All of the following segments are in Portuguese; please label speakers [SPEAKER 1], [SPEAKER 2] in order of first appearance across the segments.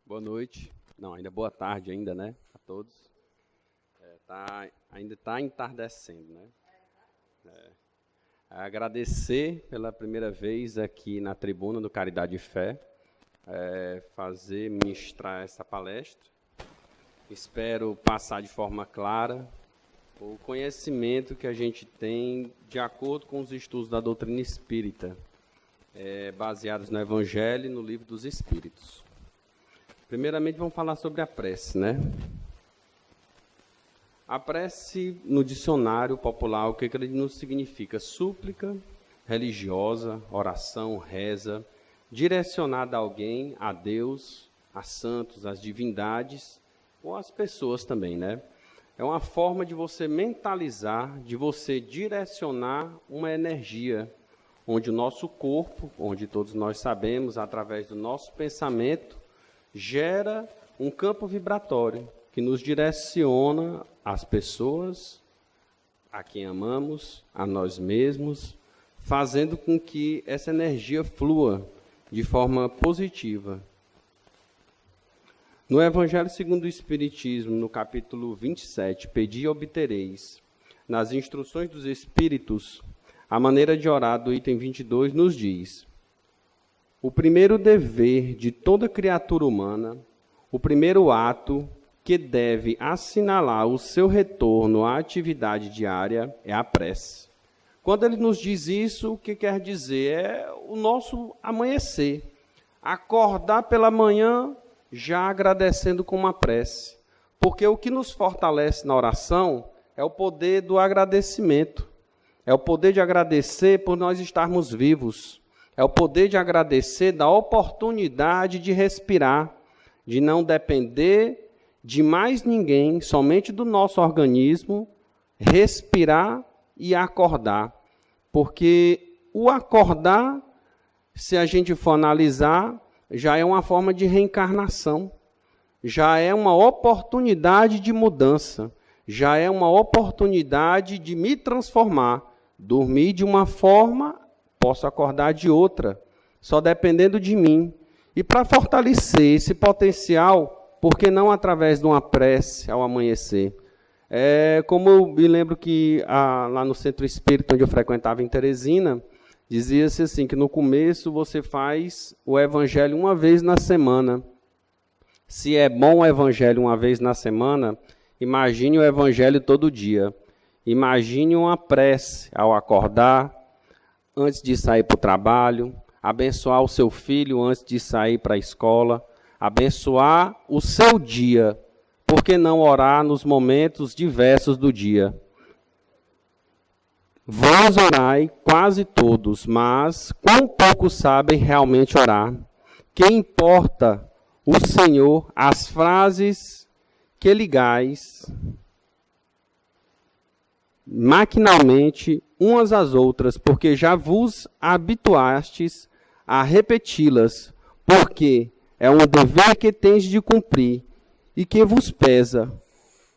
[SPEAKER 1] Boa noite. Não, ainda boa tarde ainda, né? A todos. Ainda está entardecendo, né? Agradecer pela primeira vez aqui na tribuna do Caridade e Fé, ministrar essa palestra. Espero passar de forma clara o conhecimento que a gente tem de acordo com os estudos da doutrina espírita, baseados no Evangelho e no Livro dos Espíritos. Primeiramente, vamos falar sobre a prece, né? A prece, no dicionário popular, o que ele nos significa? Súplica religiosa, oração, reza, direcionada a alguém, a Deus, a santos, às divindades, ou às pessoas também, né? É uma forma de você mentalizar, de você direcionar uma energia, onde o nosso corpo, onde todos nós sabemos, através do nosso pensamento, gera um campo vibratório que nos direciona às pessoas, a quem amamos, a nós mesmos, fazendo com que essa energia flua de forma positiva. No Evangelho segundo o Espiritismo, no capítulo 27, Pedi e obtereis, nas instruções dos Espíritos, a maneira de orar do item 22 nos diz: o primeiro dever de toda criatura humana, o primeiro ato que deve assinalar o seu retorno à atividade diária é a prece. Quando ele nos diz isso, o que quer dizer? É o nosso amanhecer. Acordar pela manhã já agradecendo com uma prece. Porque o que nos fortalece na oração é o poder do agradecimento. É o poder de agradecer por nós estarmos vivos. É o poder de agradecer da oportunidade de respirar, de não depender de mais ninguém, somente do nosso organismo, respirar e acordar. Porque o acordar, se a gente for analisar, já é uma forma de reencarnação, já é uma oportunidade de mudança, já é uma oportunidade de me transformar, dormir de uma forma, posso acordar de outra, só dependendo de mim. E para fortalecer esse potencial, por que não através de uma prece ao amanhecer? Como eu me lembro que lá no Centro Espírita, onde eu frequentava em Teresina, dizia-se assim, que no começo você faz o Evangelho uma vez na semana. Se é bom o Evangelho uma vez na semana, imagine o Evangelho todo dia. Imagine uma prece ao acordar, antes de sair para o trabalho, abençoar o seu filho antes de sair para a escola, abençoar o seu dia. Por que não orar nos momentos diversos do dia? Vós orai quase todos, mas quão poucos sabem realmente orar? Que importa o Senhor as frases que ligais maquinalmente umas às outras, porque já vos habituastes a repeti-las, porque é um dever que tendes de cumprir e que vos pesa,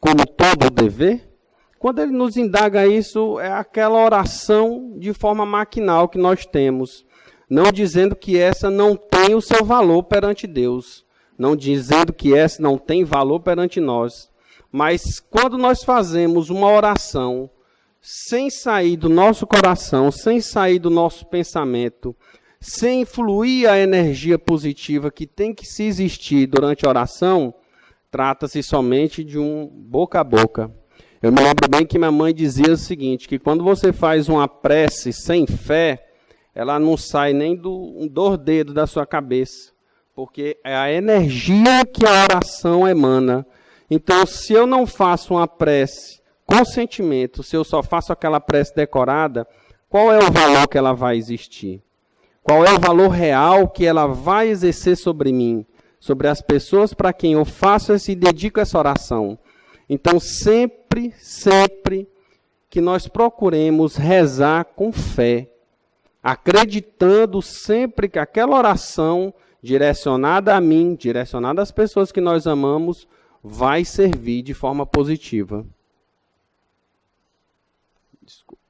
[SPEAKER 1] como todo dever? Quando ele nos indaga isso, é aquela oração de forma maquinal que nós temos, não dizendo que essa não tem o seu valor perante Deus, não dizendo que essa não tem valor perante nós, mas quando nós fazemos uma oração sem sair do nosso coração, sem sair do nosso pensamento, sem fluir a energia positiva que tem que se existir durante a oração, trata-se somente de um boca a boca. Eu me lembro bem que minha mãe dizia o seguinte, que quando você faz uma prece sem fé, ela não sai nem do dedo da sua cabeça, porque é a energia que a oração emana. Então, se eu não faço uma prece com sentimento, se eu só faço aquela prece decorada, qual é o valor que ela vai existir? Qual é o valor real que ela vai exercer sobre mim, sobre as pessoas para quem eu faço e dedico essa oração? Então, sempre que nós procuremos rezar com fé, acreditando sempre que aquela oração direcionada a mim, direcionada às pessoas que nós amamos, vai servir de forma positiva. Desculpa.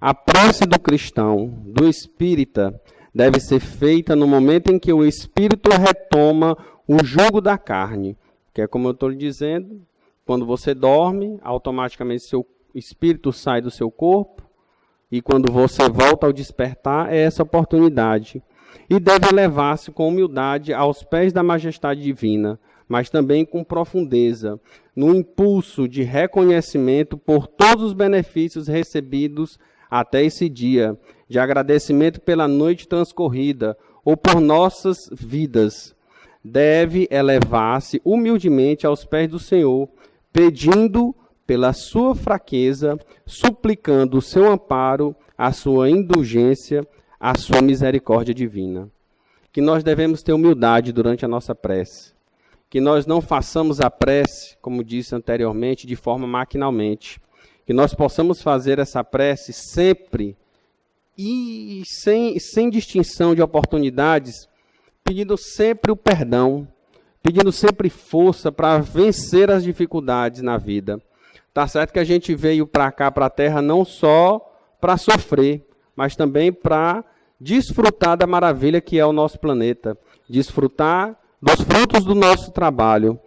[SPEAKER 1] A prece do cristão, do espírita, deve ser feita no momento em que o espírito retoma o jugo da carne, que é como eu estou lhe dizendo, quando você dorme, automaticamente seu espírito sai do seu corpo, e quando você volta ao despertar, é essa oportunidade. E deve levar-se com humildade aos pés da majestade divina, mas também com profundeza, no impulso de reconhecimento por todos os benefícios recebidos até esse dia, de agradecimento pela noite transcorrida ou por nossas vidas. Deve elevar-se humildemente aos pés do Senhor, pedindo pela sua fraqueza, suplicando o seu amparo, a sua indulgência, a sua misericórdia divina. Que nós devemos ter humildade durante a nossa prece. Que nós não façamos a prece, como disse anteriormente, de forma maquinalmente. Que nós possamos fazer essa prece sempre e sem distinção de oportunidades, pedindo sempre o perdão, pedindo sempre força para vencer as dificuldades na vida. Tá certo que a gente veio para cá, para a Terra, não só para sofrer, mas também para desfrutar da maravilha que é o nosso planeta, desfrutar dos frutos do nosso trabalho.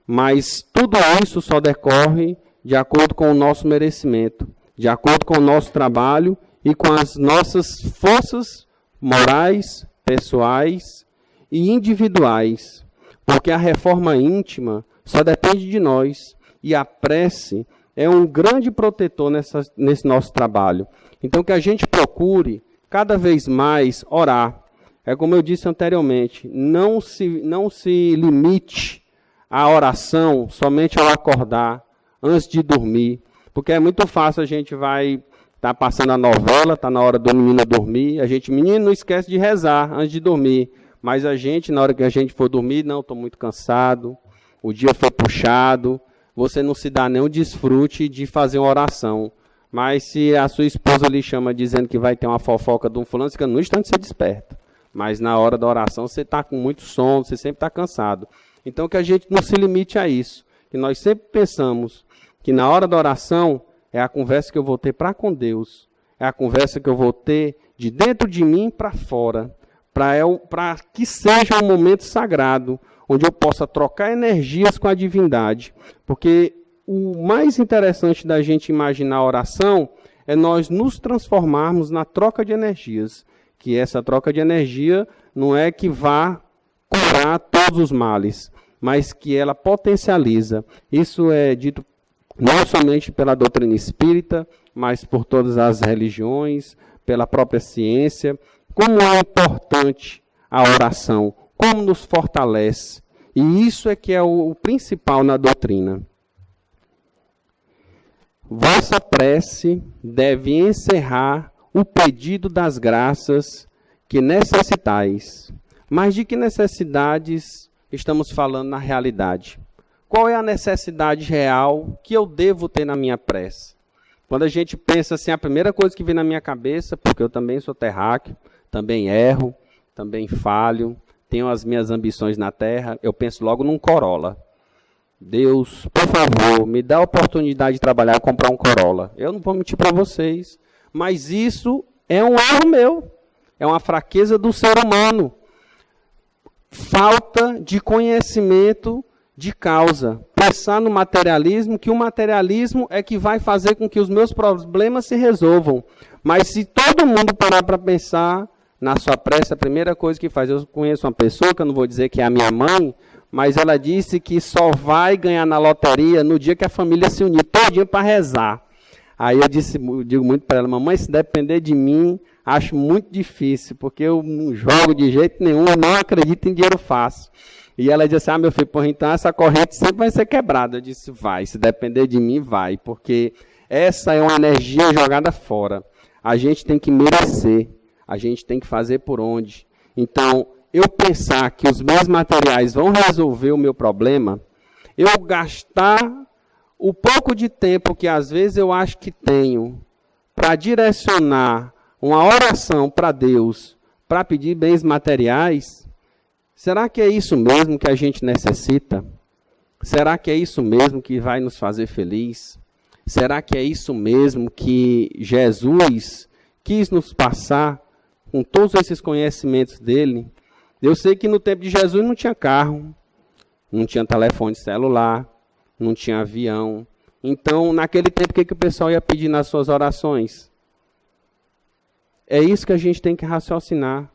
[SPEAKER 1] Mas tudo isso só decorre de acordo com o nosso merecimento, de acordo com o nosso trabalho e com as nossas forças morais, pessoais e individuais. Porque a reforma íntima só depende de nós. E a prece é um grande protetor nesse nosso trabalho. Então, que a gente procure cada vez mais orar. É como eu disse anteriormente, não se limite à oração somente ao acordar, antes de dormir. Porque é muito fácil, a gente vai estar passando a novela, está na hora do menino dormir, menino não esquece de rezar antes de dormir. Mas a gente, na hora que a gente for dormir, não, estou muito cansado, o dia foi puxado. Você não se dá nem o desfrute de fazer uma oração. Mas se a sua esposa lhe chama dizendo que vai ter uma fofoca de um fulano, você fica no instante você desperta. Mas na hora da oração você está com muito sono, você sempre está cansado. Então que a gente não se limite a isso. Que nós sempre pensamos que na hora da oração é a conversa que eu vou ter para com Deus. É a conversa que eu vou ter de dentro de mim para fora. Para que seja um momento sagrado, onde eu possa trocar energias com a divindade. Porque o mais interessante da gente imaginar a oração é nós nos transformarmos na troca de energias. Que essa troca de energia não é que vá curar todos os males, mas que ela potencializa. Isso é dito não somente pela doutrina espírita, mas por todas as religiões, pela própria ciência. Como é importante a oração, como nos fortalece. E isso é que é o principal na doutrina. Vossa prece deve encerrar o pedido das graças que necessitais. Mas de que necessidades estamos falando na realidade? Qual é a necessidade real que eu devo ter na minha prece? Quando a gente pensa assim, a primeira coisa que vem na minha cabeça, porque eu também sou terráqueo, também erro, também falho, tenho as minhas ambições na terra, eu penso logo num Corolla. Deus, por favor, me dá a oportunidade de trabalhar e comprar um Corolla. Eu não vou mentir para vocês, mas isso é um erro meu, é uma fraqueza do ser humano. Falta de conhecimento de causa. Pensar no materialismo, que o materialismo é que vai fazer com que os meus problemas se resolvam. Mas se todo mundo parar para pensar na sua prece, a primeira coisa que faz, eu conheço uma pessoa, que eu não vou dizer que é a minha mãe, mas ela disse que só vai ganhar na loteria no dia que a família se unir todinho para rezar. Aí eu digo muito para ela, mamãe, se depender de mim, acho muito difícil, porque eu não jogo de jeito nenhum, eu não acredito em dinheiro fácil. E ela disse assim, meu filho, porra, então essa corrente sempre vai ser quebrada. Eu disse, vai, se depender de mim, vai, porque essa é uma energia jogada fora. A gente tem que merecer, a gente tem que fazer por onde. Então, eu pensar que os meus materiais vão resolver o meu problema, eu gastar o pouco de tempo que às vezes eu acho que tenho para direcionar uma oração para Deus, para pedir bens materiais, será que é isso mesmo que a gente necessita? Será que é isso mesmo que vai nos fazer feliz? Será que é isso mesmo que Jesus quis nos passar com todos esses conhecimentos dele, eu sei que no tempo de Jesus não tinha carro, não tinha telefone celular, não tinha avião. Então, naquele tempo, o que o pessoal ia pedir nas suas orações? É isso que a gente tem que raciocinar.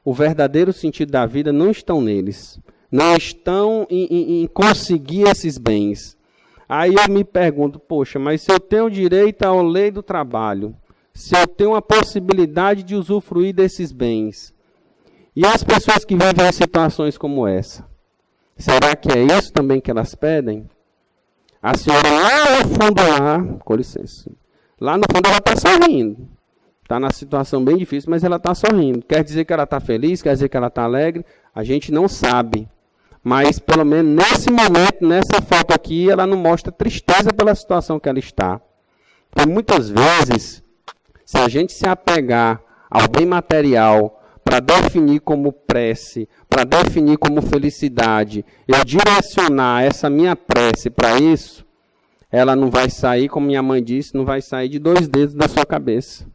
[SPEAKER 1] O verdadeiro sentido da vida não estão neles. Não estão em conseguir esses bens. Aí eu me pergunto, poxa, mas se eu tenho direito à lei do trabalho, se eu tenho a possibilidade de usufruir desses bens, e as pessoas que vivem em situações como essa, será que é isso também que elas pedem? A senhora lá no fundo, lá, com licença, lá no fundo ela está sorrindo. Está na situação bem difícil, mas ela está sorrindo. Quer dizer que ela está feliz? Quer dizer que ela está alegre? A gente não sabe. Mas, pelo menos, nesse momento, nessa foto aqui, ela não mostra tristeza pela situação que ela está. Porque muitas vezes, se a gente se apegar ao bem material para definir como prece, para definir como felicidade, eu direcionar essa minha prece para isso, ela não vai sair, como minha mãe disse, não vai sair de 2 dedos da sua cabeça.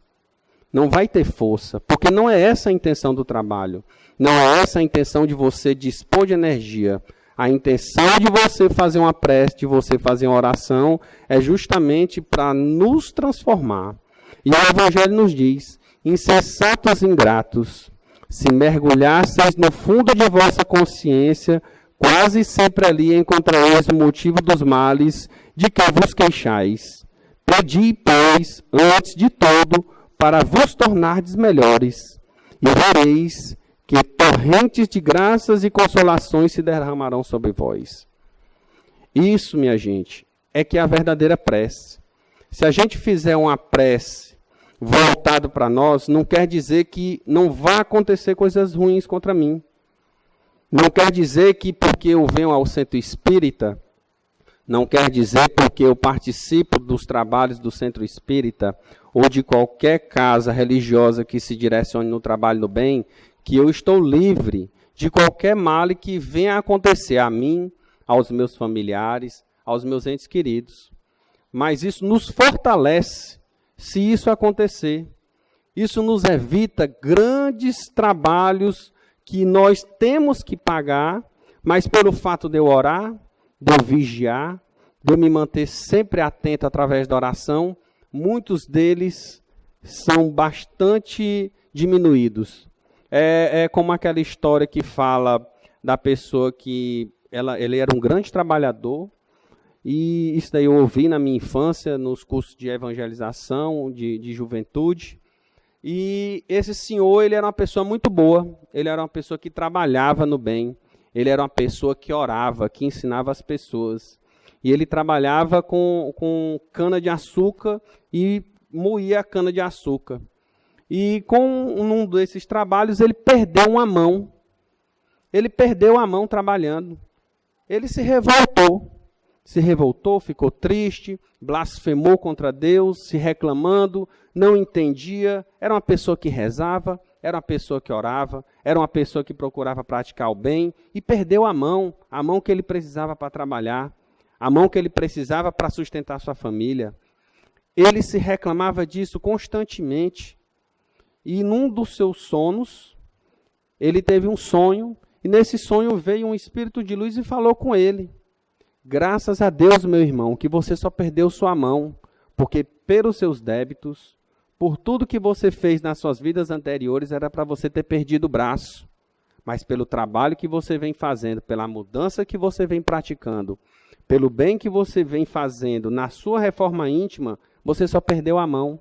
[SPEAKER 1] Não vai ter força, porque não é essa a intenção do trabalho. Não é essa a intenção de você dispor de energia. A intenção de você fazer uma prece, de você fazer uma oração, é justamente para nos transformar. E o Evangelho nos diz, insensatos ingratos, se mergulhasseis no fundo de vossa consciência, quase sempre ali encontrareis o motivo dos males de que vos queixais. Pedi, pois, antes de todo, para vos tornardes melhores, e vereis que torrentes de graças e consolações se derramarão sobre vós. Isso, minha gente, é que é a verdadeira prece. Se a gente fizer uma prece voltada para nós, não quer dizer que não vá acontecer coisas ruins contra mim. Não quer dizer que porque eu venho ao centro espírita, não quer dizer porque eu participo dos trabalhos do centro espírita ou de qualquer casa religiosa que se direcione no trabalho do bem, que eu estou livre de qualquer mal que venha a acontecer a mim, aos meus familiares, aos meus entes queridos. Mas isso nos fortalece se isso acontecer. Isso nos evita grandes trabalhos que nós temos que pagar, mas pelo fato de eu orar, de eu vigiar, de eu me manter sempre atento através da oração, muitos deles são bastante diminuídos. É como aquela história que fala da pessoa que ele era um grande trabalhador, e isso daí eu ouvi na minha infância, nos cursos de evangelização, de juventude. E esse senhor, ele era uma pessoa muito boa, ele era uma pessoa que trabalhava no bem, ele era uma pessoa que orava, que ensinava as pessoas. E ele trabalhava com cana-de-açúcar e moía a cana-de-açúcar. E com um desses trabalhos, ele perdeu uma mão. Ele perdeu a mão trabalhando. Ele se revoltou, ficou triste, blasfemou contra Deus, se reclamando, não entendia. Era uma pessoa que rezava, era uma pessoa que orava, era uma pessoa que procurava praticar o bem e perdeu a mão que ele precisava para trabalhar, a mão que ele precisava para sustentar sua família. Ele se reclamava disso constantemente. E num dos seus sonos, ele teve um sonho, e nesse sonho veio um espírito de luz e falou com ele: graças a Deus, meu irmão, que você só perdeu sua mão, porque pelos seus débitos, por tudo que você fez nas suas vidas anteriores, era para você ter perdido o braço. Mas pelo trabalho que você vem fazendo, pela mudança que você vem praticando, pelo bem que você vem fazendo na sua reforma íntima, você só perdeu a mão.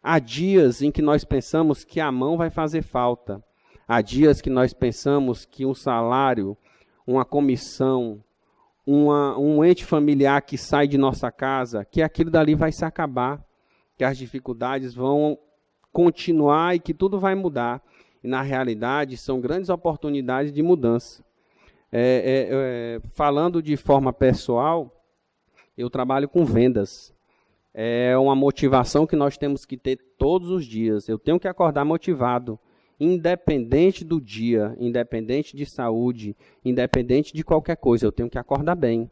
[SPEAKER 1] Há dias em que nós pensamos que a mão vai fazer falta. Há dias que nós pensamos que um salário, uma comissão, um ente familiar que sai de nossa casa, que aquilo dali vai se acabar, que as dificuldades vão continuar e que tudo vai mudar. E, na realidade, são grandes oportunidades de mudança. Falando de forma pessoal, eu trabalho com vendas. É uma motivação que nós temos que ter todos os dias. Eu tenho que acordar motivado, independente do dia, independente de saúde, independente de qualquer coisa. Eu tenho que acordar bem,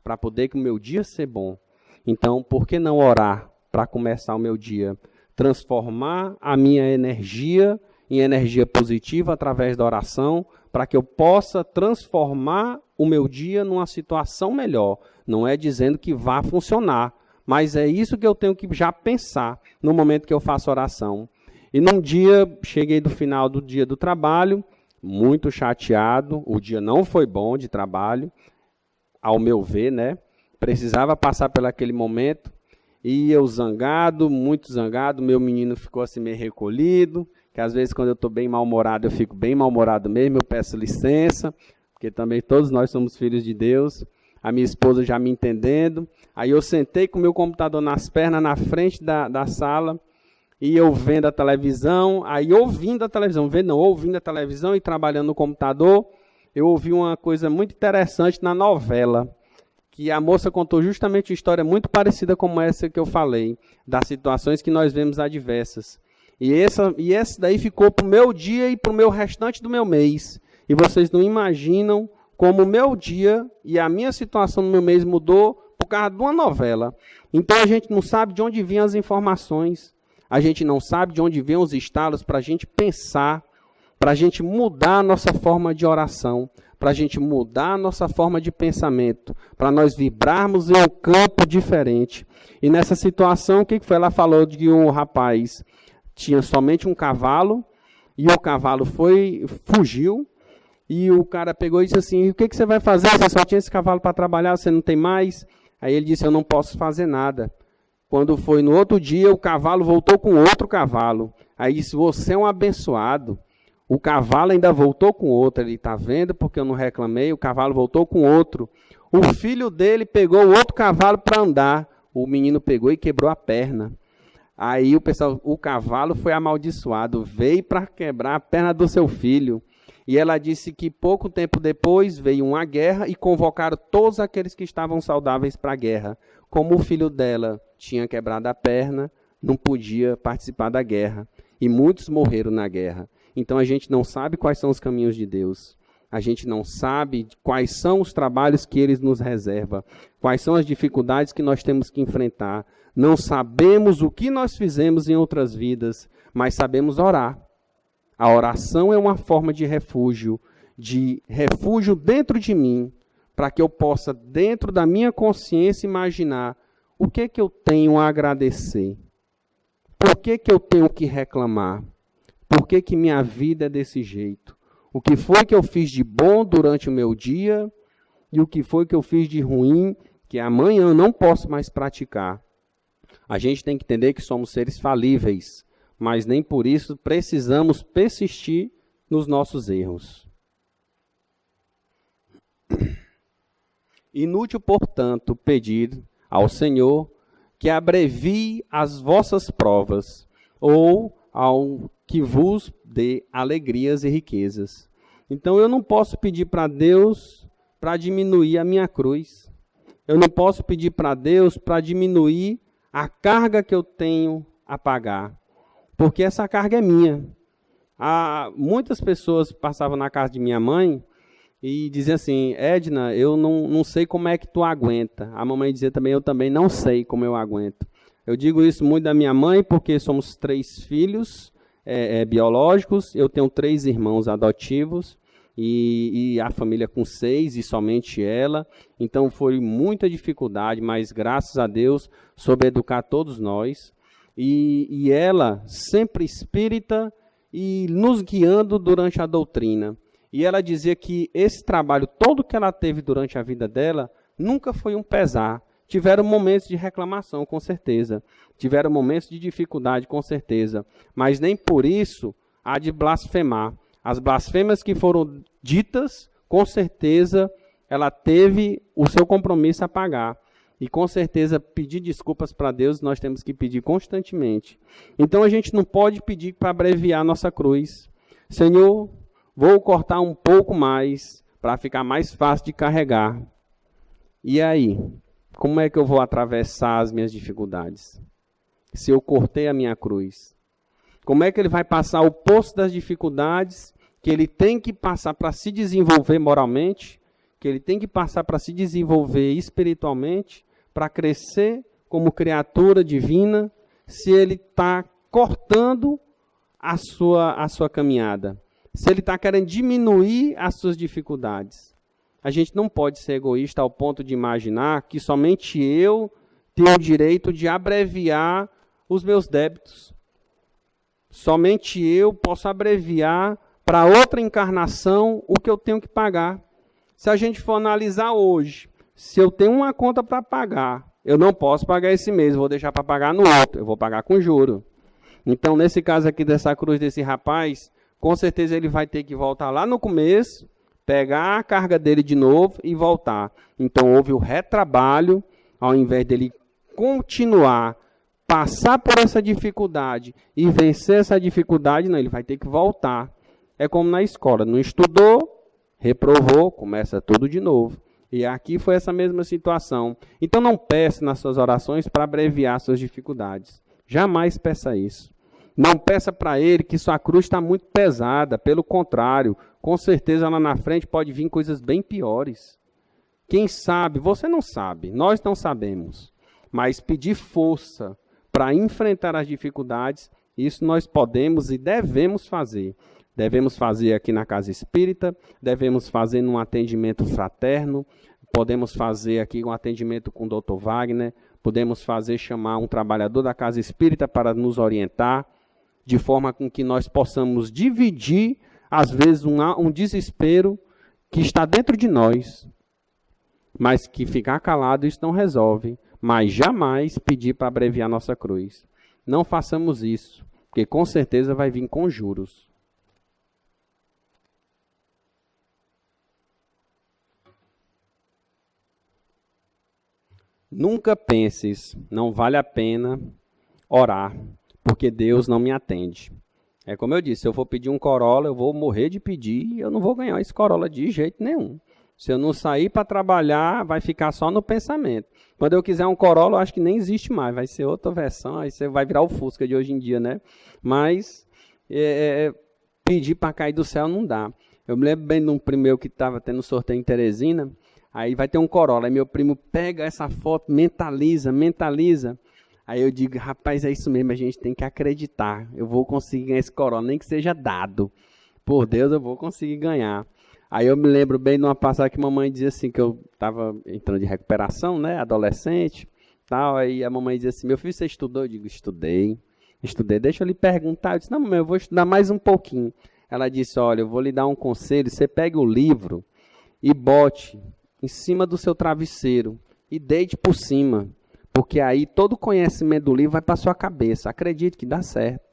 [SPEAKER 1] para poder que o meu dia ser bom. Então, por que não orar para começar o meu dia? transformar a minha energia em energia positiva através da oração, para que eu possa transformar o meu dia numa situação melhor. Não é dizendo que vá funcionar, mas é isso que eu tenho que já pensar no momento que eu faço oração. E num dia, cheguei do final do dia do trabalho, muito chateado, o dia não foi bom de trabalho, ao meu ver, né? Precisava passar por aquele momento, e eu zangado, muito zangado, meu menino ficou assim meio recolhido, que às vezes quando eu estou bem mal-humorado, eu fico bem mal-humorado mesmo, eu peço licença, porque também todos nós somos filhos de Deus, a minha esposa já me entendendo, aí eu sentei com o meu computador nas pernas, na frente da sala, e eu vendo a televisão, aí ouvindo a televisão, ouvindo a televisão e trabalhando no computador, eu ouvi uma coisa muito interessante na novela, que a moça contou justamente uma história muito parecida como essa que eu falei, das situações que nós vemos adversas. E essa daí ficou para o meu dia e para o meu restante do meu mês. E vocês não imaginam como o meu dia e a minha situação no meu mês mudou por causa de uma novela. Então a gente não sabe de onde vinham as informações, a gente não sabe de onde vêm os estalos para a gente pensar, para a gente mudar a nossa forma de oração, para a gente mudar a nossa forma de pensamento, para nós vibrarmos em um campo diferente. E nessa situação, o que foi? Ela falou de que um rapaz tinha somente um cavalo, e o cavalo fugiu, e o cara pegou e disse assim, o que você vai fazer? Você só tinha esse cavalo para trabalhar, você não tem mais? Aí ele disse, eu não posso fazer nada. Quando foi no outro dia, o cavalo voltou com outro cavalo. Aí disse, você é um abençoado. O cavalo ainda voltou com outro. Ele está vendo porque eu não reclamei, o cavalo voltou com outro. O filho dele pegou o outro cavalo para andar. O menino pegou e quebrou a perna. Aí o cavalo foi amaldiçoado, veio para quebrar a perna do seu filho. E ela disse que pouco tempo depois veio uma guerra e convocaram todos aqueles que estavam saudáveis para a guerra. Como o filho dela tinha quebrado a perna, não podia participar da guerra. E muitos morreram na guerra. Então a gente não sabe quais são os caminhos de Deus. A gente não sabe quais são os trabalhos que Ele nos reserva. Quais são as dificuldades que nós temos que enfrentar. Não sabemos o que nós fizemos em outras vidas, mas sabemos orar. A oração é uma forma de refúgio dentro de mim, para que eu possa, dentro da minha consciência, imaginar o que eu tenho a agradecer. Por que eu tenho que reclamar? Por que minha vida é desse jeito? O que foi que eu fiz de bom durante o meu dia e o que foi que eu fiz de ruim que amanhã eu não posso mais praticar? A gente tem que entender que somos seres falíveis, mas nem por isso precisamos persistir nos nossos erros. Inútil, portanto, pedir ao Senhor que abrevie as vossas provas, ou ao que vos dê alegrias e riquezas. Então eu não posso pedir para Deus para diminuir a minha cruz. Eu não posso pedir para Deus para diminuir a carga que eu tenho a pagar, porque essa carga é minha. Muitas pessoas passavam na casa de minha mãe e diziam assim, Edna, eu não sei como é que tu aguenta. A mamãe dizia também, eu também não sei como eu aguento. Eu digo isso muito da minha mãe porque somos 3 filhos biológicos, eu tenho 3 irmãos adotivos e a família com 6 e somente ela. Então foi muita dificuldade, mas graças a Deus soube educar todos nós. E ela sempre espírita e nos guiando durante a doutrina. E ela dizia que esse trabalho todo que ela teve durante a vida dela nunca foi um pesar. Tiveram momentos de reclamação, com certeza. Tiveram momentos de dificuldade, com certeza. Mas nem por isso há de blasfemar. As blasfêmias que foram ditas, com certeza, ela teve o seu compromisso a pagar. E com certeza pedir desculpas para Deus nós temos que pedir constantemente. Então a gente não pode pedir para abreviar nossa cruz. Senhor, vou cortar um pouco mais para ficar mais fácil de carregar. E aí? Como é que eu vou atravessar as minhas dificuldades? Se eu cortei a minha cruz. Como é que ele vai passar o poço das dificuldades que ele tem que passar para se desenvolver moralmente, que ele tem que passar para se desenvolver espiritualmente, para crescer como criatura divina, se ele está cortando a sua caminhada, se ele está querendo diminuir as suas dificuldades. A gente não pode ser egoísta ao ponto de imaginar que somente eu tenho o direito de abreviar os meus débitos. Somente eu posso abreviar para outra encarnação o que eu tenho que pagar. Se a gente for analisar hoje, se eu tenho uma conta para pagar, eu não posso pagar esse mês, vou deixar para pagar no outro, eu vou pagar com juro. Então, nesse caso aqui dessa cruz desse rapaz, com certeza ele vai ter que voltar lá no começo, pegar a carga dele de novo e voltar. Então, houve o retrabalho, ao invés dele continuar, passar por essa dificuldade e vencer essa dificuldade, não, ele vai ter que voltar. É como na escola, não estudou, reprovou, começa tudo de novo. E aqui foi essa mesma situação. Então, não peça nas suas orações para abreviar suas dificuldades. Jamais peça isso. Não peça para ele que sua cruz está muito pesada. Pelo contrário, com certeza lá na frente pode vir coisas bem piores. Quem sabe? Você não sabe. Nós não sabemos. Mas pedir força para enfrentar as dificuldades, isso nós podemos e devemos fazer. Devemos fazer aqui na Casa Espírita, devemos fazer num atendimento fraterno, podemos fazer aqui um atendimento com o Dr. Wagner, podemos chamar um trabalhador da Casa Espírita para nos orientar, de forma com que nós possamos dividir, às vezes, um desespero que está dentro de nós, mas que ficar calado isso não resolve, mas jamais pedir para abreviar nossa cruz. Não façamos isso, porque com certeza vai vir com juros. Nunca penses, não vale a pena orar, porque Deus não me atende. É como eu disse, se eu for pedir um Corolla, eu vou morrer de pedir e eu não vou ganhar esse Corolla de jeito nenhum. Se eu não sair para trabalhar, vai ficar só no pensamento. Quando eu quiser um Corolla, eu acho que nem existe mais, vai ser outra versão, aí você vai virar o Fusca de hoje em dia, né? Mas pedir para cair do céu não dá. Eu me lembro bem de um primo meu que estava tendo sorteio em Teresina. Aí vai ter um Corolla, aí meu primo pega essa foto, mentaliza. Aí eu digo, rapaz, é isso mesmo, a gente tem que acreditar. Eu vou conseguir ganhar esse Corolla, nem que seja dado. Por Deus, eu vou conseguir ganhar. Aí eu me lembro bem de uma passagem que a mamãe dizia assim, que eu estava entrando de recuperação, né, adolescente, tal. Aí a mamãe dizia assim, meu filho, você estudou? Eu digo, estudei, deixa eu lhe perguntar. Eu disse, não, mamãe, eu vou estudar mais um pouquinho. Ela disse, olha, eu vou lhe dar um conselho, você pegue o livro e bote em cima do seu travesseiro e deite por cima, porque aí todo o conhecimento do livro vai para sua cabeça. Acredite que dá certo.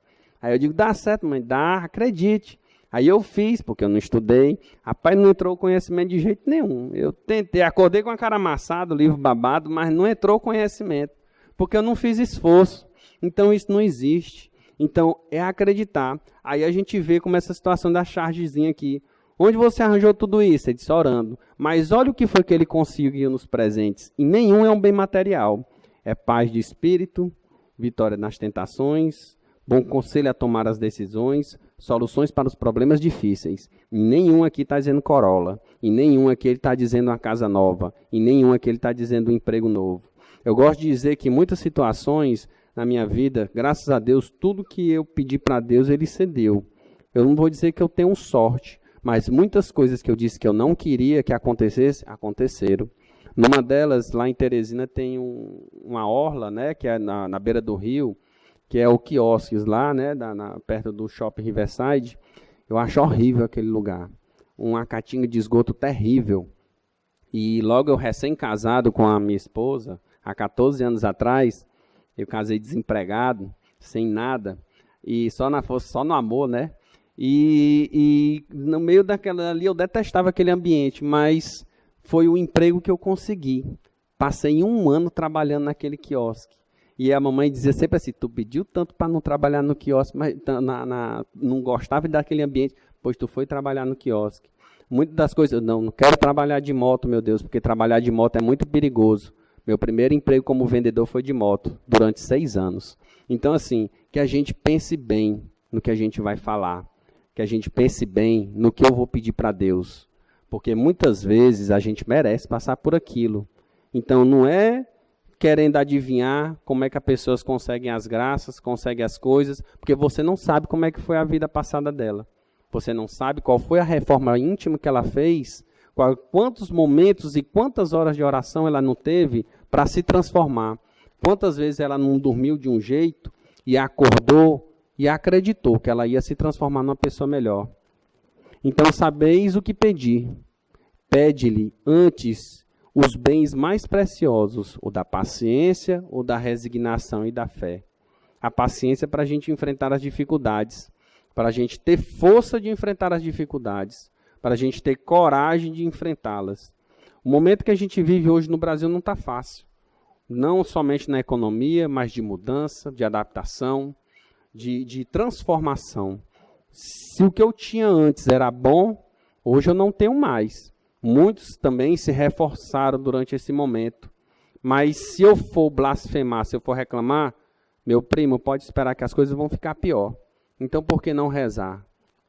[SPEAKER 1] Aí eu digo, dá certo, mãe? Dá, acredite. Aí eu fiz, porque eu não estudei. Rapaz, não entrou o conhecimento de jeito nenhum. Eu tentei, acordei com a cara amassada, o livro babado, mas não entrou o conhecimento, porque eu não fiz esforço. Então isso não existe. Então é acreditar. Aí a gente vê como essa situação da chargezinha aqui. Onde você arranjou tudo isso? Ele disse, orando. Mas olha o que foi que ele conseguiu nos presentes. E nenhum é um bem material. É paz de espírito, vitória nas tentações, bom conselho a tomar as decisões, soluções para os problemas difíceis. E nenhum aqui está dizendo Corolla. E nenhum aqui ele está dizendo uma casa nova. E nenhum aqui ele está dizendo um emprego novo. Eu gosto de dizer que em muitas situações na minha vida, graças a Deus, tudo que eu pedi para Deus, Ele cedeu. Eu não vou dizer que eu tenho sorte, mas muitas coisas que eu disse que eu não queria que acontecesse, aconteceram. Numa delas, lá em Teresina, tem uma orla, né, que é na beira do rio, que é o quiosques lá, né, perto do Shopping Riverside. Eu acho horrível aquele lugar. Uma caatinga de esgoto terrível. E logo eu recém-casado com a minha esposa, há 14 anos atrás, eu casei desempregado, sem nada, e só no amor, né? E no meio daquela ali eu detestava aquele ambiente, mas foi o emprego que eu consegui. Passei 1 ano trabalhando naquele quiosque. E a mamãe dizia sempre assim, tu pediu tanto para não trabalhar no quiosque, mas não gostava daquele ambiente, pois tu foi trabalhar no quiosque. Muitas das coisas, não quero trabalhar de moto, meu Deus, porque trabalhar de moto é muito perigoso. Meu primeiro emprego como vendedor foi de moto, durante 6 anos. Então, assim, que a gente pense bem no que a gente vai falar. Que a gente pense bem no que eu vou pedir para Deus. Porque muitas vezes a gente merece passar por aquilo. Então, não é querendo adivinhar como é que as pessoas conseguem as graças, conseguem as coisas, porque você não sabe como é que foi a vida passada dela. Você não sabe qual foi a reforma íntima que ela fez, quantos momentos e quantas horas de oração ela não teve para se transformar. Quantas vezes ela não dormiu de um jeito e acordou e acreditou que ela ia se transformar numa pessoa melhor. Então, sabeis o que pedir. Pede-lhe antes os bens mais preciosos, o da paciência, o da resignação e da fé. A paciência para a gente enfrentar as dificuldades, para a gente ter força de enfrentar as dificuldades, para a gente ter coragem de enfrentá-las. O momento que a gente vive hoje no Brasil não está fácil. Não somente na economia, mas de mudança, de adaptação, de transformação. Se o que eu tinha antes era bom, hoje eu não tenho mais. Muitos também se reforçaram durante esse momento. Mas se eu for blasfemar, se eu for reclamar, meu primo, pode esperar que as coisas vão ficar pior. Então, por que não rezar?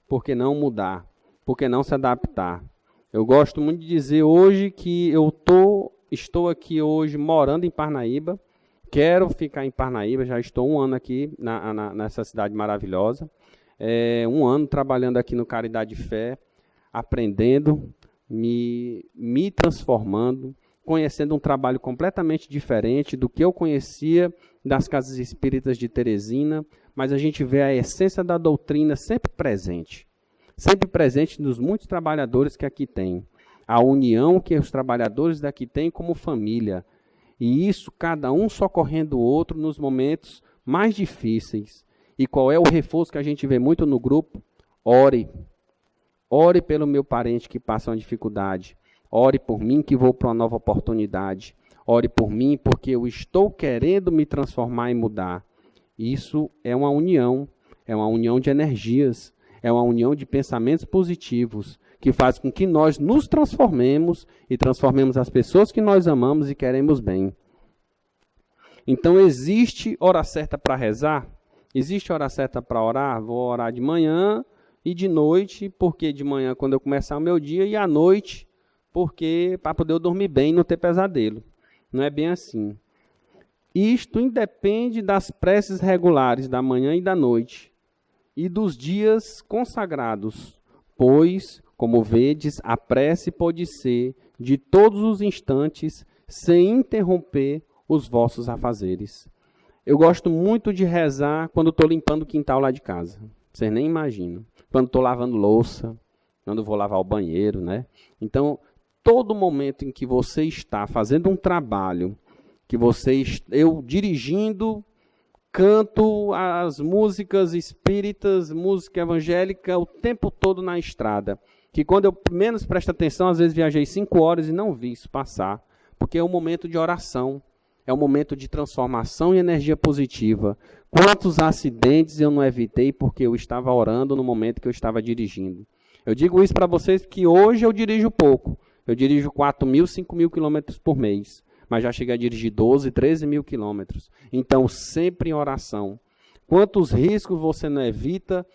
[SPEAKER 1] Por que não mudar? Por que não se adaptar? Eu gosto muito de dizer hoje que eu estou aqui hoje morando em Parnaíba. Quero ficar em Parnaíba, já estou 1 ano aqui nessa cidade maravilhosa. 1 ano trabalhando aqui no Caridade e Fé, aprendendo, me transformando, conhecendo um trabalho completamente diferente do que eu conhecia das casas espíritas de Teresina, mas a gente vê a essência da doutrina sempre presente nos muitos trabalhadores que aqui tem, a união que os trabalhadores daqui têm como família, e isso cada um socorrendo o outro nos momentos mais difíceis. E qual é o reforço que a gente vê muito no grupo? Ore. Ore pelo meu parente que passa uma dificuldade. Ore por mim que vou para uma nova oportunidade. Ore por mim porque eu estou querendo me transformar e mudar. Isso é uma união de energias, é uma união de pensamentos positivos, que faz com que nós nos transformemos e transformemos as pessoas que nós amamos e queremos bem. Então, existe hora certa para rezar? Existe hora certa para orar? Vou orar de manhã e de noite, porque de manhã quando eu começar o meu dia, e à noite, porque para poder eu dormir bem e não ter pesadelo. Não é bem assim. Isto independe das preces regulares da manhã e da noite, e dos dias consagrados, pois, como vedes, a prece pode ser de todos os instantes, sem interromper os vossos afazeres. Eu gosto muito de rezar quando estou limpando o quintal lá de casa. Vocês nem imaginam. Quando estou lavando louça, quando vou lavar o banheiro, né? Então, todo momento em que você está fazendo um trabalho, eu dirigindo, canto as músicas espíritas, música evangélica, o tempo todo na estrada. Que quando eu menos presto atenção, às vezes viajei 5 horas e não vi isso passar. Porque é um momento de oração, é um momento de transformação e energia positiva. Quantos acidentes eu não evitei porque eu estava orando no momento que eu estava dirigindo. Eu digo isso para vocês porque hoje eu dirijo pouco. Eu dirijo 4.000, 5.000 quilômetros por mês. Mas já cheguei a dirigir 12, 13 mil quilômetros. Então, sempre em oração. Quantos riscos você não evita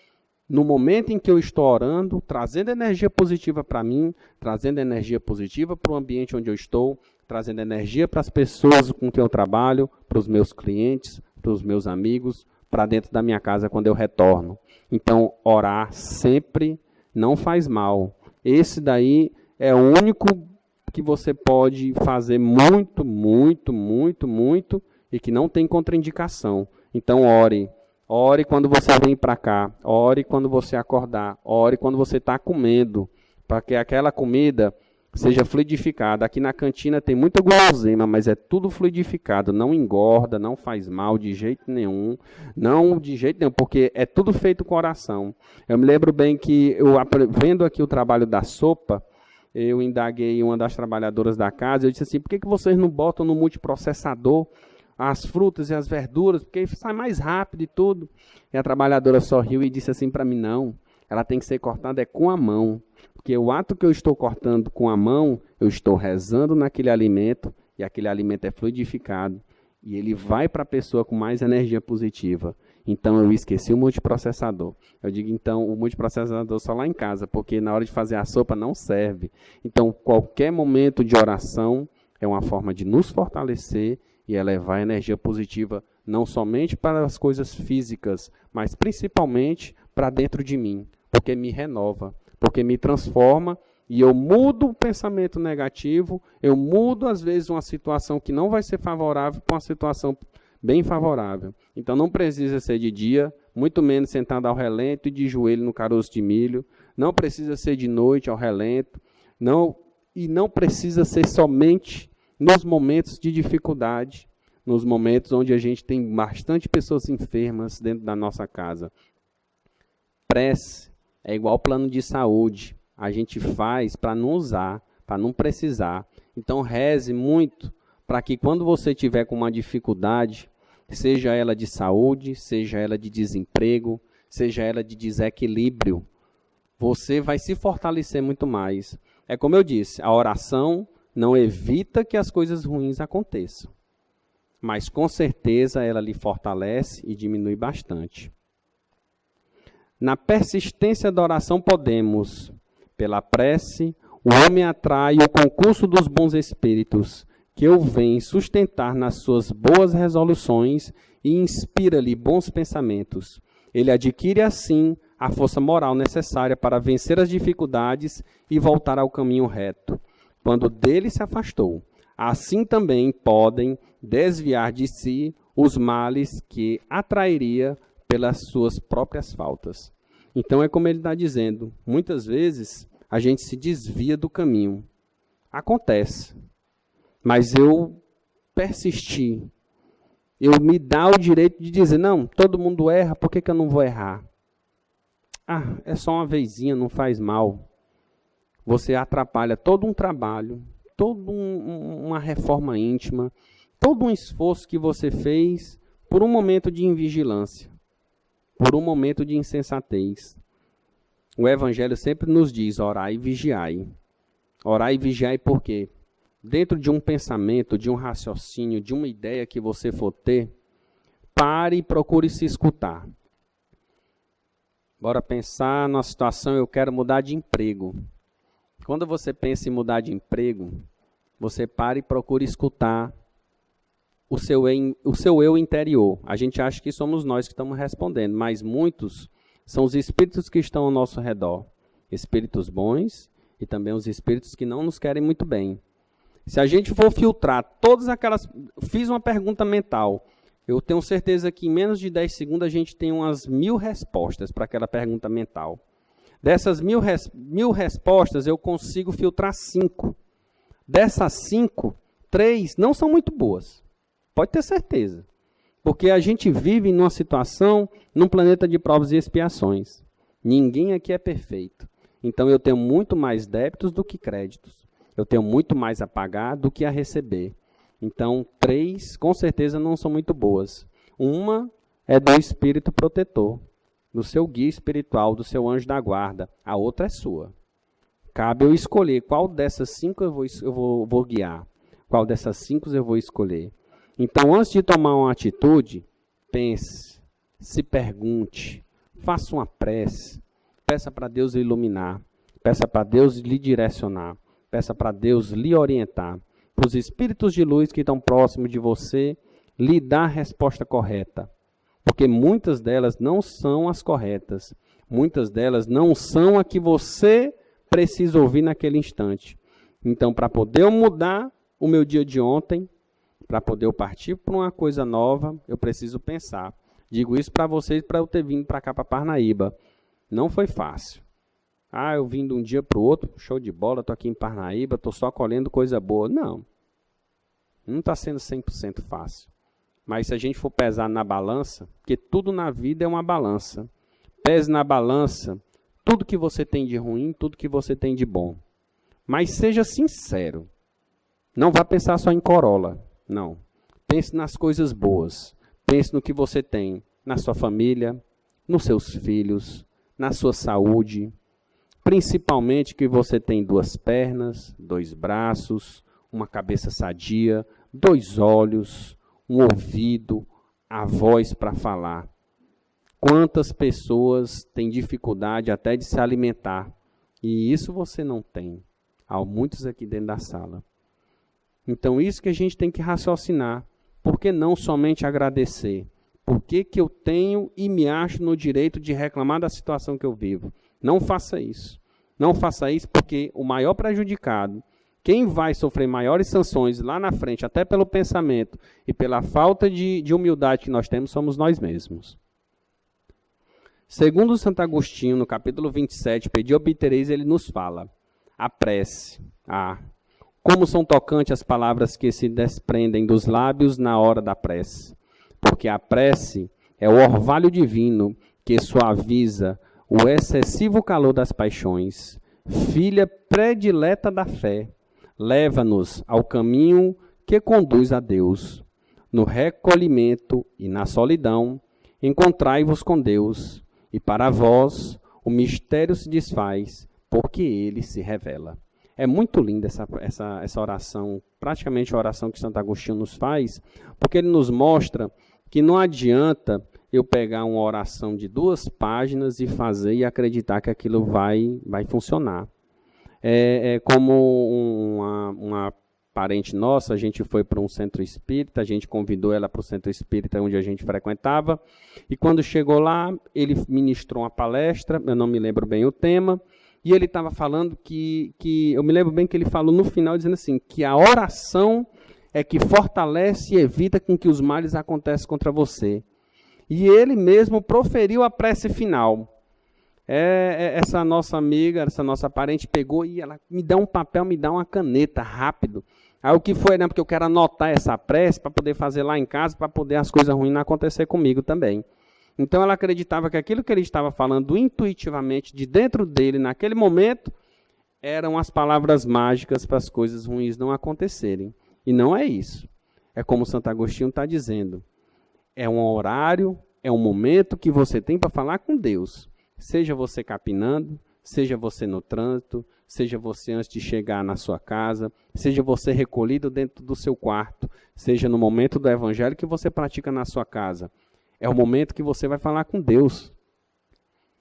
[SPEAKER 1] no momento em que eu estou orando, trazendo energia positiva para mim, trazendo energia positiva para o ambiente onde eu estou, trazendo energia para as pessoas com quem eu trabalho, para os meus clientes, para os meus amigos, para dentro da minha casa quando eu retorno. Então, orar sempre não faz mal. Esse daí é o único que você pode fazer muito, muito, muito, muito e que não tem contraindicação. Então, ore. Ore quando você vem para cá. Ore quando você acordar. Ore quando você está comendo. Para que aquela comida seja fluidificada. Aqui na cantina tem muita guloseima, mas é tudo fluidificado. Não engorda, não faz mal de jeito nenhum. Não de jeito nenhum, porque é tudo feito com oração. Eu me lembro bem que, vendo aqui o trabalho da sopa, eu indaguei uma das trabalhadoras da casa, eu disse assim, por que vocês não botam no multiprocessador as frutas e as verduras, porque sai mais rápido e tudo. E a trabalhadora sorriu e disse assim para mim, não, ela tem que ser cortada com a mão, porque o ato que eu estou cortando com a mão, eu estou rezando naquele alimento, e aquele alimento é fluidificado, e ele vai para a pessoa com mais energia positiva. Então, eu esqueci o multiprocessador. Eu digo, então, o multiprocessador só lá em casa, porque na hora de fazer a sopa não serve. Então, qualquer momento de oração é uma forma de nos fortalecer e elevar a energia positiva não somente para as coisas físicas, mas principalmente para dentro de mim, porque me renova, porque me transforma e eu mudo o pensamento negativo, eu mudo às vezes uma situação que não vai ser favorável para uma situação bem favorável. Então não precisa ser de dia, muito menos sentado ao relento e de joelho no caroço de milho, não precisa ser de noite ao relento, e não precisa ser somente nos momentos de dificuldade, nos momentos onde a gente tem bastante pessoas enfermas dentro da nossa casa. Prece é igual plano de saúde. A gente faz para não usar, para não precisar. Então reze muito para que quando você tiver com uma dificuldade, seja ela de saúde, seja ela de desemprego, seja ela de desequilíbrio, você vai se fortalecer muito mais. É como eu disse, a oração não evita que as coisas ruins aconteçam, mas com certeza ela lhe fortalece e diminui bastante. Na persistência da oração podemos, pela prece, o homem atrai o concurso dos bons espíritos, que o vem sustentar nas suas boas resoluções e inspira-lhe bons pensamentos. Ele adquire assim a força moral necessária para vencer as dificuldades e voltar ao caminho reto, quando dele se afastou. Assim também podem desviar de si os males que atrairia pelas suas próprias faltas. Então é como ele está dizendo, muitas vezes a gente se desvia do caminho. Acontece, mas eu persisti, eu me dá o direito de dizer, não, todo mundo erra, por que eu não vou errar? Ah, é só uma vezinha, não faz mal. Você atrapalha todo um trabalho, toda uma reforma íntima, todo um esforço que você fez por um momento de invigilância, por um momento de insensatez. O Evangelho sempre nos diz, orai e vigiai. Orai e vigiai por quê? Dentro de um pensamento, de um raciocínio, de uma ideia que você for ter, pare e procure se escutar. Bora pensar numa situação, eu quero mudar de emprego. Quando você pensa em mudar de emprego, você para e procura escutar o seu eu interior. A gente acha que somos nós que estamos respondendo, mas muitos são os espíritos que estão ao nosso redor. Espíritos bons e também os espíritos que não nos querem muito bem. Se a gente for filtrar todas aquelas... Fiz uma pergunta mental. Eu tenho certeza que em menos de 10 segundos a gente tem umas 1000 respostas para aquela pergunta mental. Dessas 1000 respostas, eu consigo filtrar 5. Dessas 5, 3 não são muito boas. Pode ter certeza. Porque a gente vive numa situação, num planeta de provas e expiações. Ninguém aqui é perfeito. Então eu tenho muito mais débitos do que créditos. Eu tenho muito mais a pagar do que a receber. Então, 3, com certeza, não são muito boas. Uma é do espírito protetor, do seu guia espiritual, do seu anjo da guarda. A outra é sua. Cabe eu escolher qual dessas 5 eu vou guiar. Qual dessas 5 eu vou escolher. Então, antes de tomar uma atitude, pense, se pergunte, faça uma prece, peça para Deus iluminar, peça para Deus lhe direcionar, peça para Deus lhe orientar, para os espíritos de luz que estão próximos de você, lhe dar a resposta correta. Porque muitas delas não são as corretas, muitas delas não são a que você precisa ouvir naquele instante. Então, para poder eu mudar o meu dia de ontem, para poder eu partir para uma coisa nova, eu preciso pensar. Digo isso para vocês, para eu ter vindo para cá, para Parnaíba. Não foi fácil. Ah, eu vim de um dia para o outro, show de bola, estou aqui em Parnaíba, estou só colhendo coisa boa. Não está sendo 100% fácil. Mas se a gente for pesar na balança, porque tudo na vida é uma balança. Pese na balança tudo que você tem de ruim, tudo que você tem de bom. Mas seja sincero. Não vá pensar só em corolla. Não. Pense nas coisas boas. Pense no que você tem na sua família, nos seus filhos, na sua saúde. Principalmente que você tem 2 pernas, 2 braços, uma cabeça sadia, 2 olhos, um ouvido, a voz para falar. Quantas pessoas têm dificuldade até de se alimentar? E isso você não tem. Há muitos aqui dentro da sala. Então, isso que a gente tem que raciocinar. por que não somente agradecer? Por que que eu tenho e me acho no direito de reclamar da situação que eu vivo? Não faça isso. Não faça isso porque o maior prejudicado, quem vai sofrer maiores sanções lá na frente, até pelo pensamento e pela falta de humildade que nós temos, somos nós mesmos. Segundo Santo Agostinho, no capítulo 27, Pedi obtereis, ele nos fala, a prece. Como são tocantes as palavras que se desprendem dos lábios na hora da prece. Porque a prece é o orvalho divino que suaviza o excessivo calor das paixões. Filha predileta da fé, leva-nos ao caminho que conduz a Deus. No recolhimento e na solidão, encontrai-vos com Deus, e para vós o mistério se desfaz, porque ele se revela. É muito linda essa oração, praticamente a oração que Santo Agostinho nos faz, porque ele nos mostra que não adianta eu pegar uma oração de 2 páginas e fazer e acreditar que aquilo vai funcionar. Como uma parente nossa, a gente foi para um centro espírita, a gente convidou ela para o centro espírita onde a gente frequentava, e quando chegou lá, ele ministrou uma palestra, eu não me lembro bem o tema, e ele estava falando que eu me lembro bem que ele falou no final, dizendo assim, que a oração é que fortalece e evita com que os males aconteçam contra você. E ele mesmo proferiu a prece final. Essa nossa amiga, essa nossa parente pegou e ela me dá um papel, me dá uma caneta, rápido. Aí o que foi, né? Porque eu quero anotar essa prece para poder fazer lá em casa, para poder as coisas ruins não acontecer comigo também. Então ela acreditava que aquilo que ele estava falando intuitivamente, de dentro dele, naquele momento, eram as palavras mágicas para as coisas ruins não acontecerem. E não é isso. É como Santo Agostinho está dizendo. É um horário, é um momento que você tem para falar com Deus. Seja você capinando, seja você no trânsito, seja você antes de chegar na sua casa, seja você recolhido dentro do seu quarto, seja no momento do evangelho que você pratica na sua casa. É o momento que você vai falar com Deus.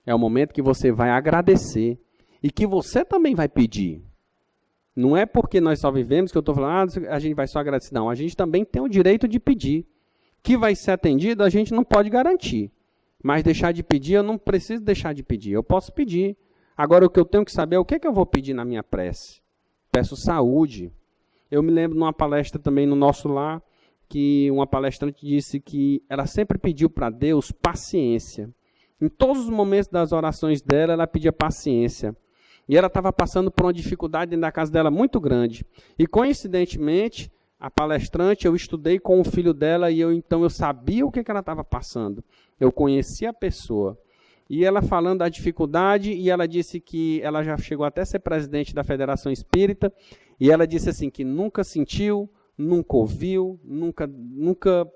[SPEAKER 1] É o momento que você vai agradecer. E que você também vai pedir. Não é porque nós só vivemos que eu estou falando, a gente vai só agradecer. Não, a gente também tem o direito de pedir. Que vai ser atendido, a gente não pode garantir. Mas deixar de pedir, eu não preciso deixar de pedir. Eu posso pedir. Agora, o que eu tenho que saber é o que eu vou pedir na minha prece. Peço saúde. Eu me lembro de uma palestra também no nosso lar, que uma palestrante disse que ela sempre pediu para Deus paciência. Em todos os momentos das orações dela, ela pedia paciência. E ela estava passando por uma dificuldade dentro da casa dela muito grande. E, coincidentemente, a palestrante, eu estudei com o filho dela e então eu sabia o que ela estava passando. Eu conhecia a pessoa. E ela falando da dificuldade, e ela disse que ela já chegou até a ser presidente da Federação Espírita, e ela disse assim que nunca sentiu, nunca ouviu, nunca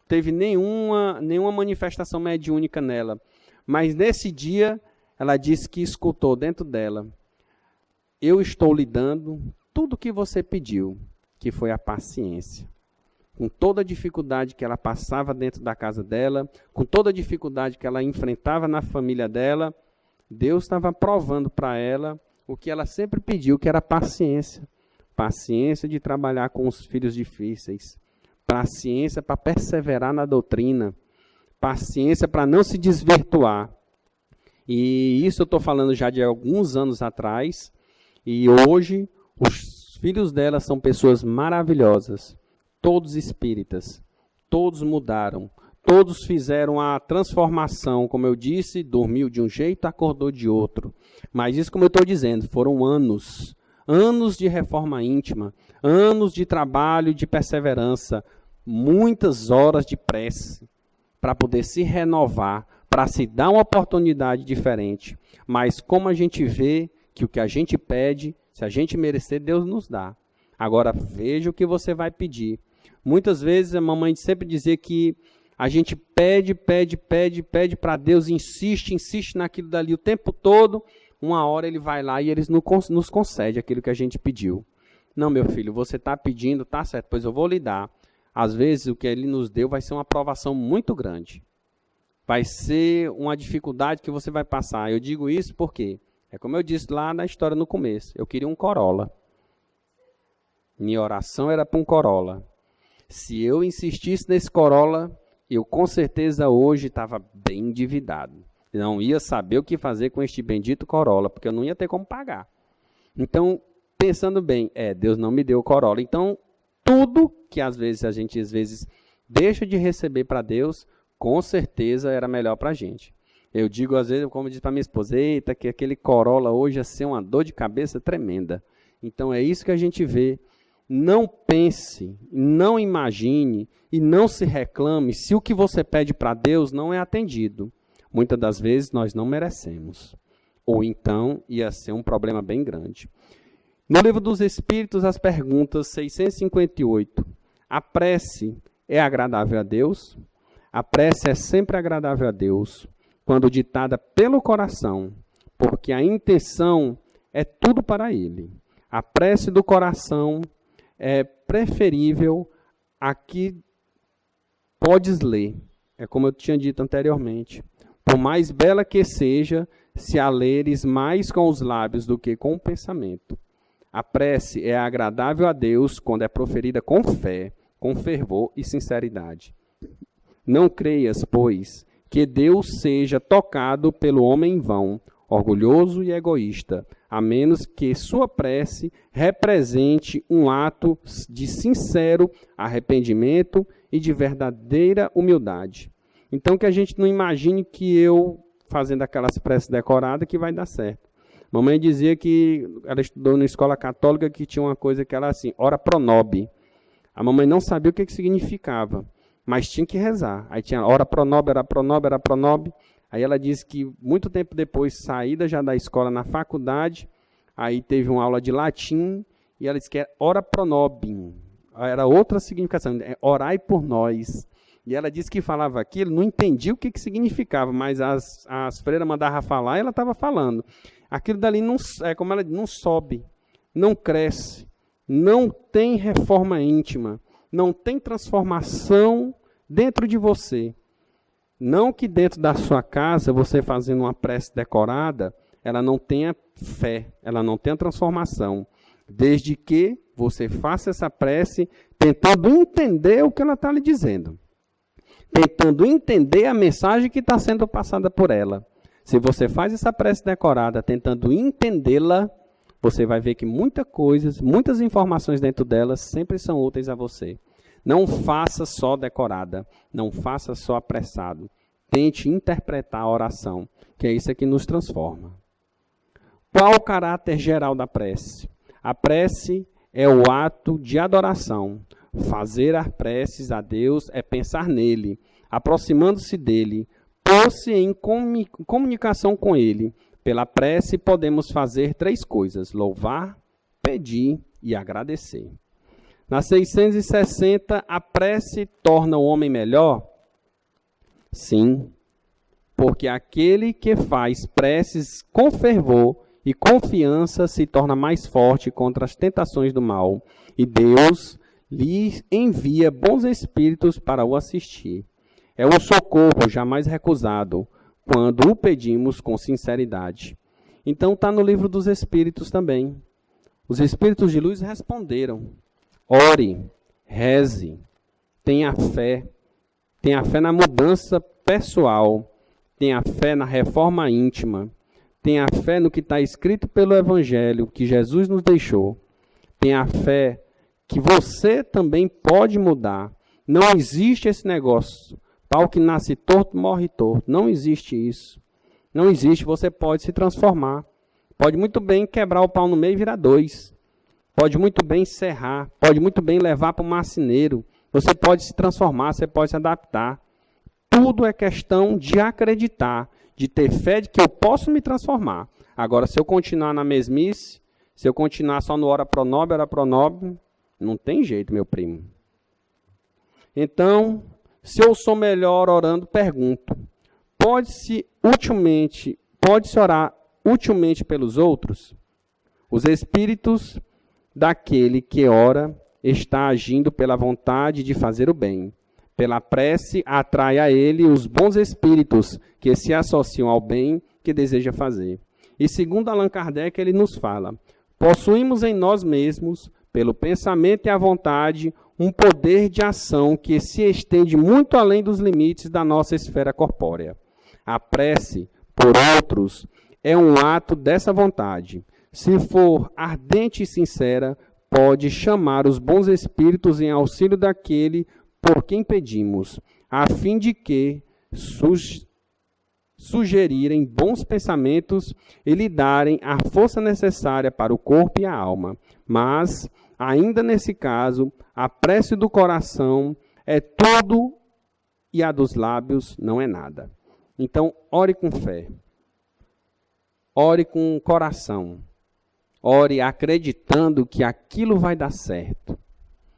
[SPEAKER 1] teve nenhuma manifestação mediúnica nela. Mas nesse dia, ela disse que escutou dentro dela, eu estou lhe dando tudo o que você pediu, que foi a paciência. Com toda a dificuldade que ela passava dentro da casa dela, com toda a dificuldade que ela enfrentava na família dela, Deus estava provando para ela o que ela sempre pediu, que era paciência. Paciência de trabalhar com os filhos difíceis. Paciência para perseverar na doutrina. Paciência para não se desvirtuar. E isso eu estou falando já de alguns anos atrás. E hoje, os filhos dela são pessoas maravilhosas. Todos espíritas. Todos mudaram. Todos fizeram a transformação. Como eu disse, dormiu de um jeito, acordou de outro. Mas isso, como eu estou dizendo, foram anos. Anos de reforma íntima. Anos de trabalho, de perseverança. Muitas horas de prece. Para poder se renovar. Para se dar uma oportunidade diferente. Mas como a gente vê que o que a gente pede, se a gente merecer, Deus nos dá. Agora veja o que você vai pedir. Muitas vezes a mamãe sempre dizia que a gente pede para Deus, insiste naquilo dali o tempo todo. Uma hora ele vai lá e ele nos concede aquilo que a gente pediu. Não, meu filho, você está pedindo, tá certo, pois eu vou lhe dar. Às vezes o que ele nos deu vai ser uma provação muito grande. Vai ser uma dificuldade que você vai passar. Eu digo isso porque, é como eu disse lá na história no começo, eu queria um Corolla. Minha oração era para um Corolla. Se eu insistisse nesse Corolla, eu com certeza hoje estava bem endividado. Não ia saber o que fazer com este bendito Corolla, porque eu não ia ter como pagar. Então, pensando bem, Deus não me deu o Corolla. Então, tudo que às vezes a gente deixa de receber para Deus, com certeza era melhor para a gente. Eu digo às vezes, como eu disse para minha esposa, eita, que aquele Corolla hoje ia ser uma dor de cabeça tremenda. Então, é isso que a gente vê. Não pense, não imagine e não se reclame se o que você pede para Deus não é atendido. Muitas das vezes nós não merecemos. Ou então ia ser um problema bem grande. No Livro dos Espíritos, as perguntas 658. A prece é agradável a Deus? A prece é sempre agradável a Deus quando ditada pelo coração, porque a intenção é tudo para Ele. A prece do coração é preferível a que podes ler. É como eu tinha dito anteriormente. Por mais bela que seja, se a leres mais com os lábios do que com o pensamento. A prece é agradável a Deus quando é proferida com fé, com fervor e sinceridade. Não creias, pois, que Deus seja tocado pelo homem em vão, orgulhoso e egoísta, a menos que sua prece represente um ato de sincero arrependimento e de verdadeira humildade. Então, que a gente não imagine que eu, fazendo aquelas preces decoradas, que vai dar certo. Mamãe dizia que ela estudou na escola católica que tinha uma coisa que era assim, ora pro nobis. A mamãe não sabia o que significava, mas tinha que rezar. Aí tinha ora pro nobis, era pro nobis, era pro nobis. Aí ela disse que muito tempo depois, saída já da escola na faculdade, aí teve uma aula de latim, e ela disse que era ora pro nobis. Era outra significação, orai por nós. E ela disse que falava aquilo, não entendia o que significava, mas as freiras mandavam falar e ela estava falando. Aquilo dali não, como ela diz, não sobe, não cresce, não tem reforma íntima, não tem transformação dentro de você. Não que dentro da sua casa, você fazendo uma prece decorada, ela não tenha fé, ela não tenha transformação. Desde que você faça essa prece tentando entender o que ela está lhe dizendo. Tentando entender a mensagem que está sendo passada por ela. Se você faz essa prece decorada tentando entendê-la, você vai ver que muitas informações dentro dela sempre são úteis a você. Não faça só decorada, não faça só apressado. Tente interpretar a oração, que é isso que nos transforma. Qual o caráter geral da prece? A prece é o ato de adoração. Fazer as preces a Deus é pensar nele, aproximando-se dele, pôr-se em comunicação com ele. Pela prece podemos fazer 3 coisas: louvar, pedir e agradecer. Na 660, a prece torna o homem melhor? Sim, porque aquele que faz preces com fervor e confiança se torna mais forte contra as tentações do mal, e Deus lhe envia bons espíritos para o assistir. É um socorro jamais recusado, quando o pedimos com sinceridade. Então está no Livro dos Espíritos também. Os Espíritos de luz responderam: ore, reze, tenha fé na mudança pessoal, tenha fé na reforma íntima, tenha fé no que está escrito pelo Evangelho que Jesus nos deixou, tenha fé que você também pode mudar. Não existe esse negócio, pau que nasce torto, morre torto. Não existe isso. Não existe, você pode se transformar. Pode muito bem quebrar o pau no meio e virar 2. Pode muito bem serrar, pode muito bem levar para o marceneiro. Você pode se transformar, você pode se adaptar. Tudo é questão de acreditar, de ter fé de que eu posso me transformar. Agora, se eu continuar na mesmice, se eu continuar só no ora pro nobis, não tem jeito, meu primo. Então, se eu sou melhor orando, pergunto: pode-se orar utilmente pelos outros? Os espíritos daquele que ora está agindo pela vontade de fazer o bem. Pela prece, atrai a ele os bons espíritos que se associam ao bem que deseja fazer. E segundo Allan Kardec, ele nos fala: possuímos em nós mesmos, pelo pensamento e a vontade, um poder de ação que se estende muito além dos limites da nossa esfera corpórea. A prece por outros é um ato dessa vontade. Se for ardente e sincera, pode chamar os bons espíritos em auxílio daquele por quem pedimos, a fim de que sugerirem bons pensamentos e lhe darem a força necessária para o corpo e a alma. Mas, ainda nesse caso, a prece do coração é tudo e a dos lábios não é nada. Então, ore com fé. Ore com o coração. Ore acreditando que aquilo vai dar certo.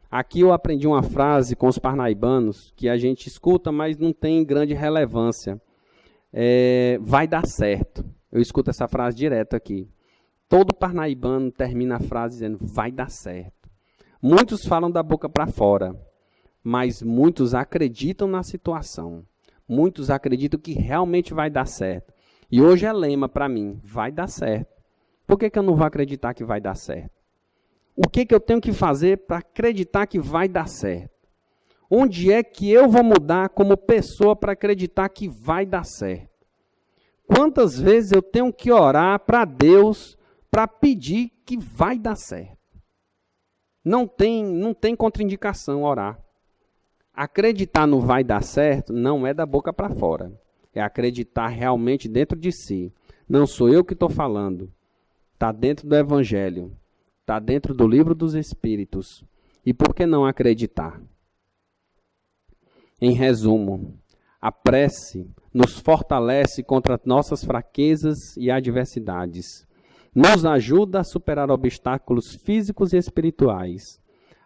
[SPEAKER 1] Aqui eu aprendi uma frase com os parnaibanos que a gente escuta, mas não tem grande relevância. Vai dar certo. Eu escuto essa frase direto aqui. Todo parnaibano termina a frase dizendo, vai dar certo. Muitos falam da boca para fora, mas muitos acreditam na situação. Muitos acreditam que realmente vai dar certo. E hoje é lema para mim, vai dar certo. Por que eu não vou acreditar que vai dar certo? O que eu tenho que fazer para acreditar que vai dar certo? Onde é que eu vou mudar como pessoa para acreditar que vai dar certo? Quantas vezes eu tenho que orar para Deus para pedir que vai dar certo? Não tem contraindicação orar. Acreditar no vai dar certo não é da boca para fora. É acreditar realmente dentro de si. Não sou eu que estou falando. Está dentro do Evangelho. Está dentro do livro dos Espíritos. E por que não acreditar? Em resumo, a prece nos fortalece contra nossas fraquezas e adversidades. Nos ajuda a superar obstáculos físicos e espirituais.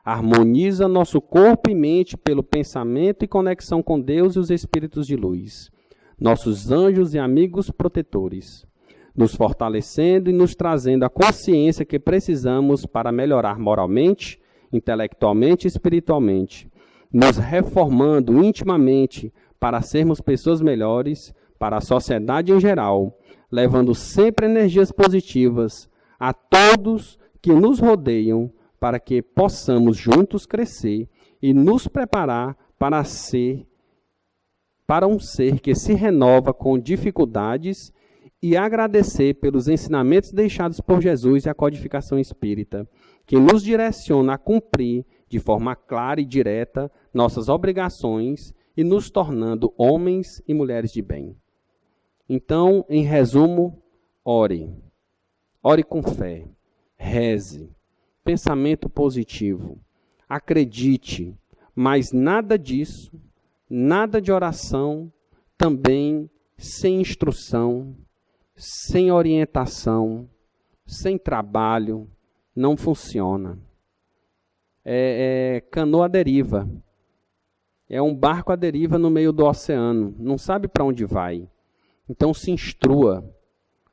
[SPEAKER 1] Harmoniza nosso corpo e mente pelo pensamento e conexão com Deus e os Espíritos de luz, nossos anjos e amigos protetores, nos fortalecendo e nos trazendo a consciência que precisamos para melhorar moralmente, intelectualmente e espiritualmente, nos reformando intimamente para sermos pessoas melhores, para a sociedade em geral, levando sempre energias positivas a todos que nos rodeiam, para que possamos juntos crescer e nos preparar para um ser que se renova com dificuldades e agradecer pelos ensinamentos deixados por Jesus e a codificação espírita, que nos direciona a cumprir de forma clara e direta nossas obrigações e nos tornando homens e mulheres de bem. Então, em resumo, ore. Ore com fé. Reze. Pensamento positivo. Acredite. Mas nada disso, nada de oração, também sem instrução, sem orientação, sem trabalho, não funciona. É canoa à deriva. É um barco à deriva no meio do oceano. Não sabe para onde vai. Então se instrua,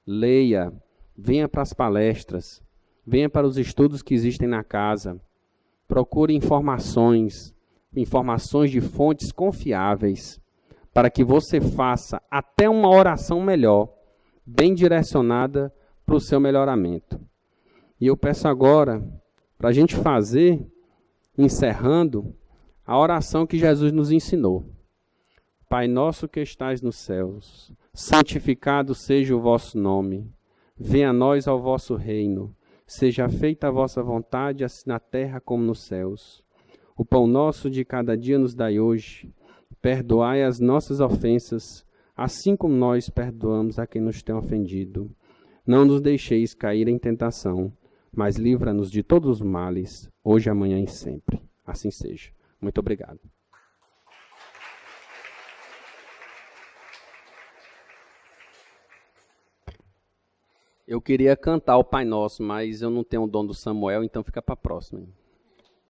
[SPEAKER 1] leia, venha para as palestras, venha para os estudos que existem na casa. Procure informações de fontes confiáveis, para que você faça até uma oração melhor, bem direcionada para o seu melhoramento. E eu peço agora, para a gente fazer, encerrando, a oração que Jesus nos ensinou. Pai nosso que estais nos céus, santificado seja o vosso nome. Venha a nós ao vosso reino. Seja feita a vossa vontade, assim na terra como nos céus. O pão nosso de cada dia nos dai hoje. Perdoai as nossas ofensas, assim como nós perdoamos a quem nos tem ofendido. Não nos deixeis cair em tentação, mas livra-nos de todos os males, hoje, amanhã e sempre. Assim seja. Muito obrigado. Eu queria cantar o Pai Nosso, mas eu não tenho o dom do Samuel, então fica para a próxima.